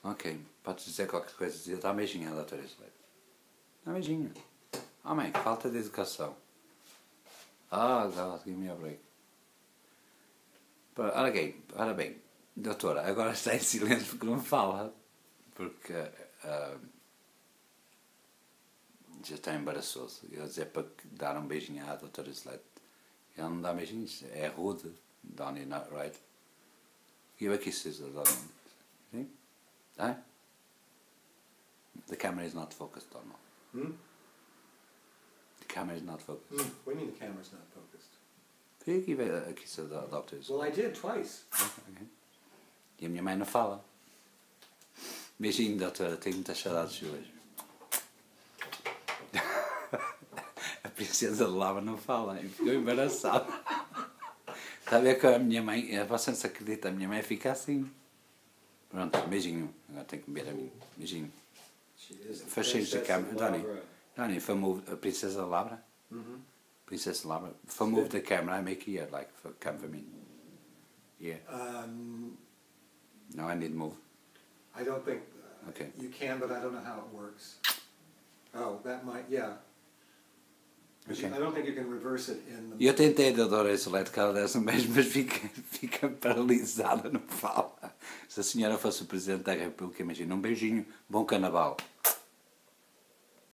Ok, podes dizer qualquer coisa. Dá um beijinho à doutora Isolete. Dá um beijinho. Oh mãe, que falta de educação. Oh God, give me a break. Ora bem, doutora, agora está em silêncio porque não fala. Porque já está embaraçoso. Eu dizer para dar um beijinho à doutora Isolete. Ela não dá beijinhos, é rude. Donnie, not right. Give a kiss to Donnie. See? Huh? The camera is not focused, Donald. The camera is not focused. What do you mean the camera's not focused? You give a kiss to the doctors. Well, I did twice. Okay. E a minha mãe não fala. Beijinho, doutora, tenho muitas saudades de hoje. A princesa de Lava não fala, e ficou embaraçada. Está a ver com a minha mãe? Você não se acredita, a minha mãe fica assim. Pronto, beijinho. Agora tenho que beber a mim. Beijinho. First change the camera. Donnie, if I move a Princesa Labra? Princess Labra. If I move the camera, I make here, like, come for me. Yeah. No, I need to move. I don't think Okay. you can, but I don't know how it works. Oh, that might, yeah. Okay. I don't think you can reverse it in the... Eu tentei, doutora Isolete, que ela desse um beijo, mas fica paralisada, não fala. Se a senhora fosse o Presidente da República, imagina, um beijinho, bom carnaval.